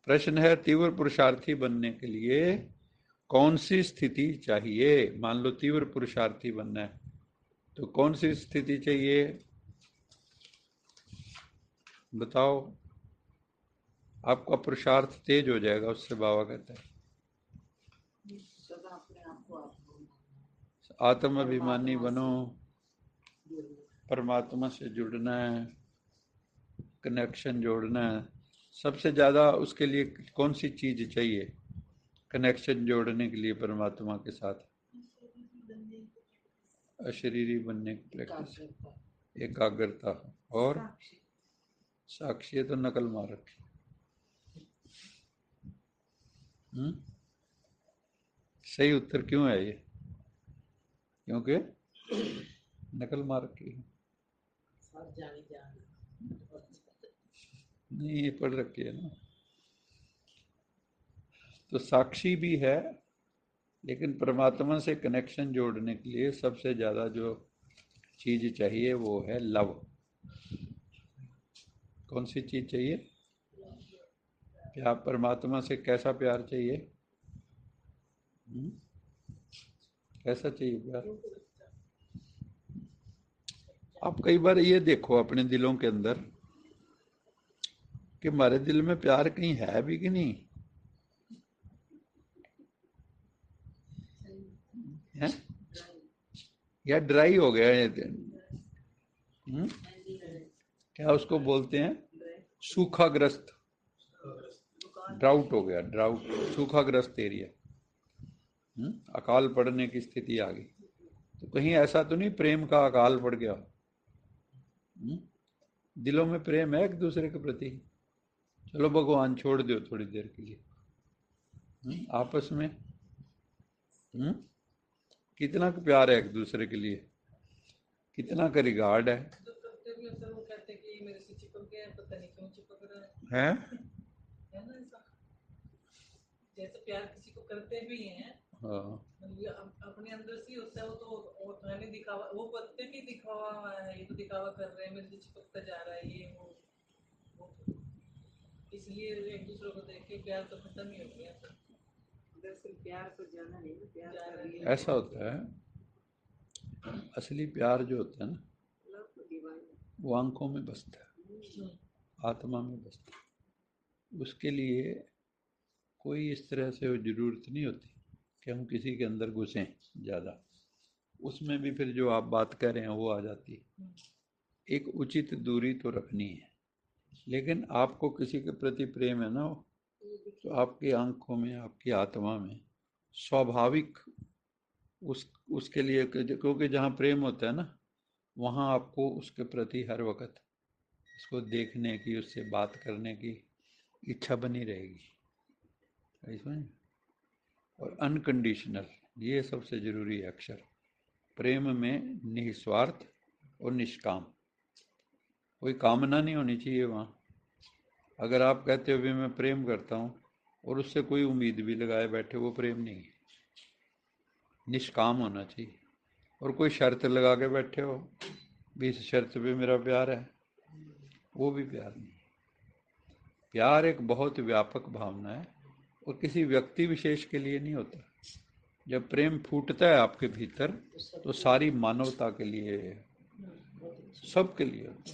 प्रश्न है तीव्र पुरुषार्थी बनने के लिए कौन सी स्थिति चाहिए। मान लो तीव्र पुरुषार्थी बनना है तो कौन सी स्थिति चाहिए, बताओ। आपका पुरुषार्थ तेज हो जाएगा, उससे बाबा कहते हैं। आत्माभिमानी बनो, परमात्मा से जुड़ना है, कनेक्शन जोड़ना है। सबसे ज़्यादा उसके लिए कौन सी चीज़ चाहिए कनेक्शन जोड़ने के लिए परमात्मा के साथ? अशरीरी बनने की प्रैक्टिस, एकाग्रता और साक्षी। तो नकल मार रखी। सही उत्तर क्यों है ये? क्योंकि नकल मार रखी है। नहीं, ये पढ़ रखी है ना। तो साक्षी भी है, लेकिन परमात्मा से कनेक्शन जोड़ने के लिए सबसे ज़्यादा जो चीज़ चाहिए वो है लव। कौन सी चीज़ चाहिए? प्यार। परमात्मा से कैसा प्यार चाहिए? कैसा चाहिए प्यार? आप कई बार ये देखो अपने दिलों के अंदर कि हमारे दिल में प्यार कहीं है भी कि नहीं है, या ड्राई हो गया है? क्या उसको बोलते हैं? सूखाग्रस्त, ड्राउट हो गया, ड्राउट, सूखाग्रस्त एरिया। अकाल पड़ने की स्थिति आ गई। तो कहीं ऐसा तो नहीं प्रेम का अकाल पड़ गया? दिलों में प्रेम है एक दूसरे के प्रति। चलो भगवान छोड़ दो थोड़ी देर के लिए, आपस में कितना प्यार है एक दूसरे के लिए, कितना का रिगार्ड है। हैं? जैसे प्यार किसी को करते भी हैं, हाँ, अपने अंदर से होता है वो, तो वो नहीं दिखावा, वो करते भी दिखावा है, ये तो दिखावा कर रहे हैं, मेरे से चिपकता जा रहा है ये वो इसलिए एक दूसरे को देख के प्यार तो खत्म ही हो गया। प्यार तो जाना नहीं, प्यार ऐसा होता है। असली प्यार जो होता है ना वो आंखों में बसता है, आत्मा में बसता है। उसके लिए कोई इस तरह से जरूरत नहीं होती कि हम किसी के अंदर घुसें ज़्यादा। उसमें भी फिर जो आप बात कर रहे हैं वो आ जाती है। एक उचित दूरी तो रखनी है, लेकिन आपको किसी के प्रति प्रेम है ना, तो आपकी आंखों में, आपकी आत्मा में स्वाभाविक उसके लिए, क्योंकि जहाँ प्रेम होता है ना वहाँ आपको उसके प्रति हर वक्त उसको देखने की, उससे बात करने की इच्छा बनी रहेगी। ऐसा नहीं? और अनकंडीशनल, ये सबसे जरूरी है अक्षर। प्रेम में निस्वार्थ और निष्काम, कोई कामना नहीं होनी चाहिए वहाँ। अगर आप कहते हो भी मैं प्रेम करता हूँ और उससे कोई उम्मीद भी लगाए बैठे, वो प्रेम नहीं है। निष्काम होना चाहिए। और कोई शर्त लगा के बैठे हो भी इस शर्त पे मेरा प्यार है, वो भी प्यार नहीं। प्यार एक बहुत व्यापक भावना है और किसी व्यक्ति विशेष के लिए नहीं होता। जब प्रेम फूटता है आपके भीतर तो सारी मानवता के लिए, सबके लिए होता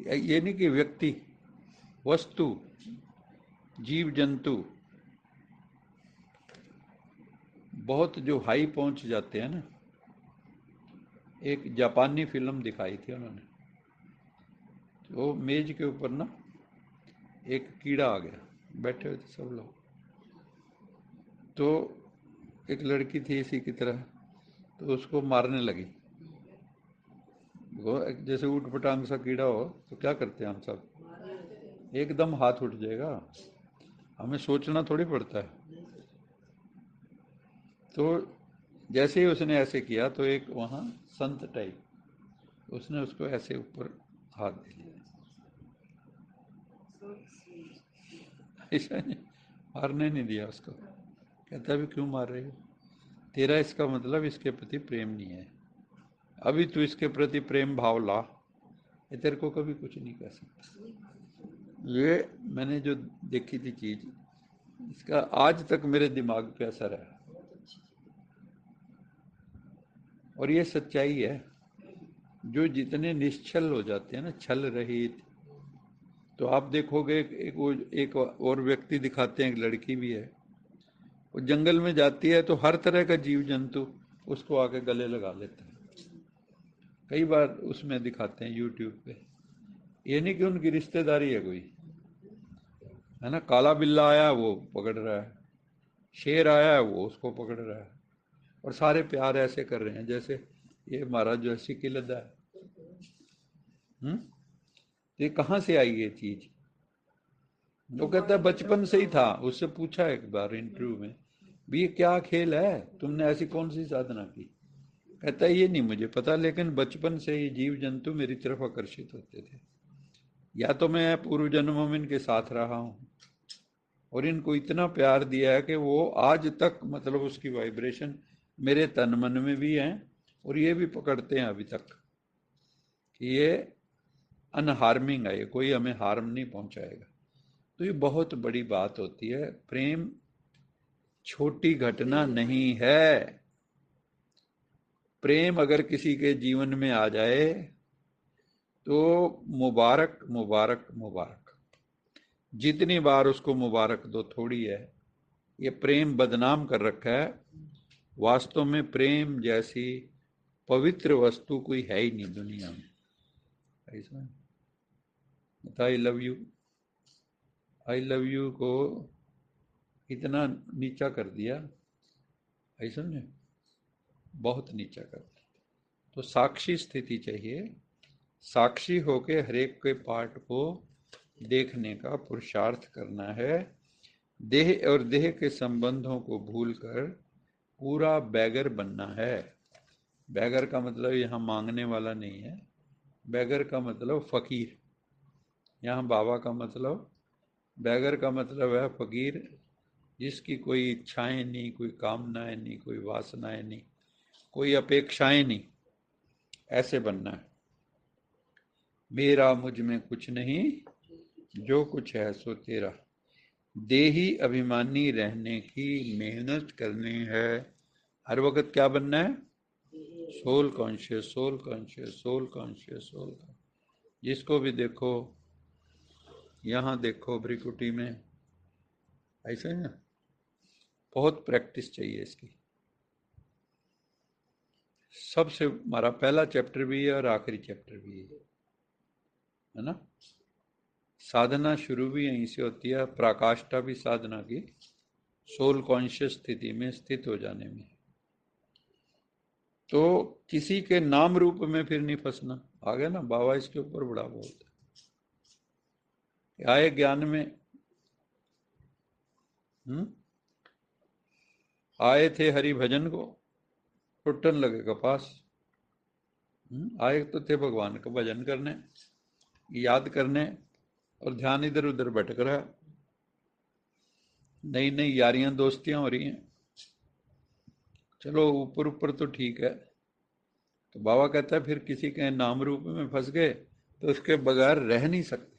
है। ये नहीं कि व्यक्ति, वस्तु, जीव जंतु बहुत जो हाई पहुंच जाते हैं ना। एक जापानी फिल्म दिखाई थी उन्होंने, तो मेज के ऊपर ना एक कीड़ा आ गया, बैठे हुए थे सब लोग। तो एक लड़की थी इसी की तरह, तो उसको मारने लगी। वो जैसे ऊट पटांग सा कीड़ा हो तो क्या करते हैं हम सब, एकदम हाथ उठ जाएगा, हमें सोचना थोड़ी पड़ता है। तो जैसे ही उसने ऐसे किया तो एक वहाँ संत टाइप, उसने उसको ऐसे ऊपर हाथ दे लिया। ऐसा नहीं, मारने नहीं दिया उसको। कहता भी क्यों मार रही हो, तेरा इसका मतलब इसके प्रति प्रेम नहीं है। अभी तू इसके प्रति प्रेम भाव ला, ये तेरे को कभी कुछ नहीं कर सकता। ये मैंने जो देखी थी चीज, इसका आज तक मेरे दिमाग पे असर है, और ये सच्चाई है। जो जितने निश्चल हो जाते हैं ना, छल रहित, तो आप देखोगे एक और व्यक्ति दिखाते हैं, एक लड़की भी है, वो जंगल में जाती है तो हर तरह का जीव जंतु उसको आके गले लगा लेता है। कई बार उसमें दिखाते हैं यूट्यूब पे। ये नहीं कि उनकी रिश्तेदारी है कोई, है ना, काला बिल्ला आया वो पकड़ रहा है, शेर आया है वो उसको पकड़ रहा है, और सारे प्यार ऐसे कर रहे हैं जैसे ये हमारा जो है सिकिलदा है। ये कहाँ से आई ये चीज? वो कहता है बचपन से ही था। उससे पूछा एक बार इंटरव्यू में, भी ये क्या खेल है, तुमने ऐसी कौन सी साधना की? कहता है ये नहीं मुझे पता, लेकिन बचपन से ही जीव जंतु मेरी तरफ आकर्षित होते थे, या तो मैं पूर्व जन्मों में इनके साथ रहा हूँ और इनको इतना प्यार दिया है कि वो आज तक, मतलब उसकी वाइब्रेशन मेरे तन मन में भी है, और ये भी पकड़ते हैं अभी तक कि ये अनहार्मिंग है, ये कोई हमें हार्म नहीं पहुंचाएगा। तो ये बहुत बड़ी बात होती है। प्रेम छोटी घटना नहीं है। प्रेम अगर किसी के जीवन में आ जाए तो मुबारक मुबारक मुबारक। जितनी बार उसको मुबारक दो थोड़ी है। ये प्रेम बदनाम कर रखा है। वास्तव में प्रेम जैसी पवित्र वस्तु कोई है ही नहीं दुनिया में। ऐसा I love you, I love you को इतना नीचा कर दिया, ऐसा समझे, बहुत नीचा कर दिया। तो साक्षी स्थिति चाहिए, साक्षी होके हरेक के पार्ट को देखने का पुरुषार्थ करना है। देह और देह के संबंधों को भूलकर पूरा बैगर बनना है। बैगर का मतलब यहाँ मांगने वाला नहीं है, बैगर का मतलब फकीर। यहाँ बाबा का मतलब, बैगर का मतलब है फकीर, जिसकी कोई इच्छाएं नहीं, कोई कामनाएं नहीं, कोई वासनाएं नहीं, कोई अपेक्षाएं नहीं। ऐसे बनना है। मेरा मुझ में कुछ नहीं, जो कुछ है सो तेरा। देही अभिमानी रहने की मेहनत करनी है। हर वक्त क्या बनना है? Soul conscious, soul conscious, soul conscious, soul. जिसको भी देखो, यहाँ देखो भ्रिकुटी में, ऐसे है ना। बहुत प्रैक्टिस चाहिए इसकी। सबसे हमारा पहला चैप्टर भी है और आखिरी चैप्टर भी है ना। साधना शुरू भी यहीं से होती है, पराकाष्ठा भी साधना की सोल कॉन्शियस स्थिति में स्थित हो जाने में। तो किसी के नाम रूप में फिर नहीं फंसना। आ गया ना, बाबा इसके ऊपर बड़ा बोलते आए ज्ञान में। आए थे हरि भजन को, टुटन लगे कपास। आए तो थे भगवान का भजन करने, याद करने, और ध्यान इधर उधर भटक रहा। नई नई यारियां दोस्तियां हो रही हैं। चलो ऊपर ऊपर तो ठीक है। तो बाबा कहता है फिर किसी के नाम रूप में फंस गए तो उसके बगैर रह नहीं सकते।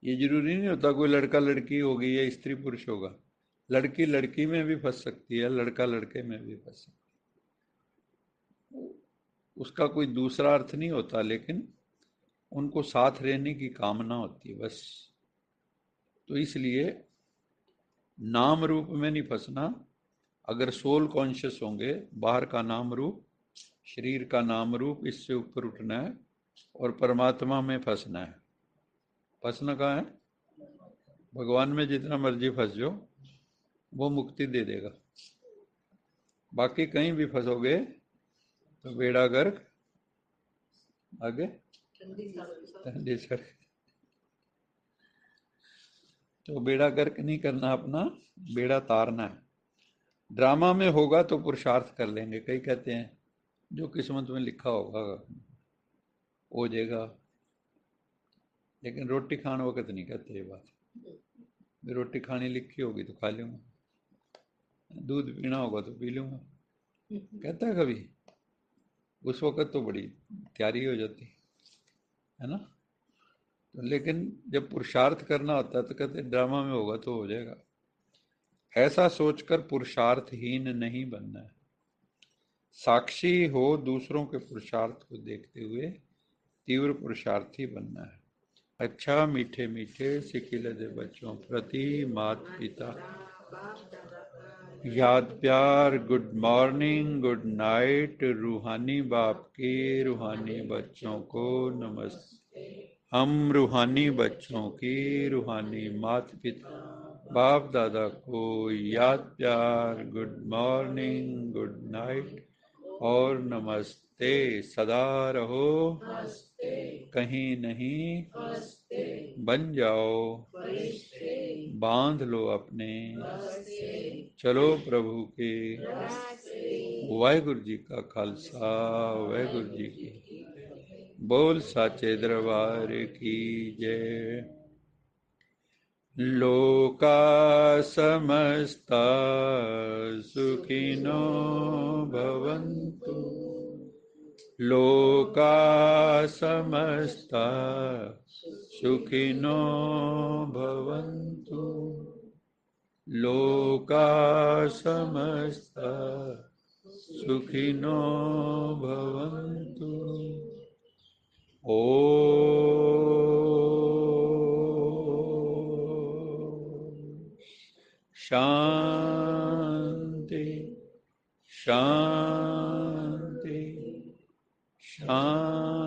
ये जरूरी नहीं होता कोई लड़का लड़की होगी या स्त्री पुरुष होगा। लड़की लड़की में भी फंस सकती है, लड़का लड़के में भी फंस सकता है। उसका कोई दूसरा अर्थ नहीं होता, लेकिन उनको साथ रहने की कामना होती है बस। तो इसलिए नाम रूप में नहीं फंसना। अगर सोल कॉन्शियस होंगे, बाहर का नाम रूप, शरीर का नाम रूप, इससे ऊपर उठना है और परमात्मा में फंसना है। फंसना कहाँ है? भगवान में जितना मर्जी फंस जाओ, वो मुक्ति दे देगा। बाकी कहीं भी फंसोगे तो बेड़ा गर्क, आगे ठंडी सड़क। तो बेड़ा गर्क नहीं करना, अपना बेड़ा तारना है। ड्रामा में होगा तो पुरुषार्थ कर लेंगे। कई कहते हैं जो किस्मत में लिखा होगा हो जाएगा, लेकिन रोटी खाने वक्त नहीं कहते ये बात। रोटी खानी लिखी होगी तो खा लूंगा, दूध पीना होगा तो पी लूंगा, कहता है कभी? उस वक्त तो बड़ी तैयारी हो जाती है ना। तो लेकिन जब पुरुषार्थ करना होता है तो कहते ड्रामा में होगा तो हो जाएगा। ऐसा सोचकर पुरुषार्थहीन नहीं बनना है। साक्षी हो दूसरों के पुरुषार्थ को देखते हुए तीव्र पुरुषार्थी बनना है। अच्छा मीठे मीठे सिकिलदे बच्चों प्रति माता पिता याद प्यार, गुड मॉर्निंग, गुड नाइट, रूहानी बाप के रूहानी बच्चों को नमस्ते। हम रूहानी बच्चों की रूहानी माता पिता बाप दादा को याद प्यार, गुड मॉर्निंग, गुड नाइट और नमस्ते सदा रहो। कहीं नहीं बन जाओ, बांध लो अपने, चलो प्रभु के। वाहिगुरु जी का खालसा, वाहिगुरु जी की बोल साचे दरबार की जय। लोका समस्ता सुखिनो भवन्तु, लोका समस्ता सुखिनो भवन्तु, लोका समस्ता सुखिनो भवन्तु। शांति शांति शांति।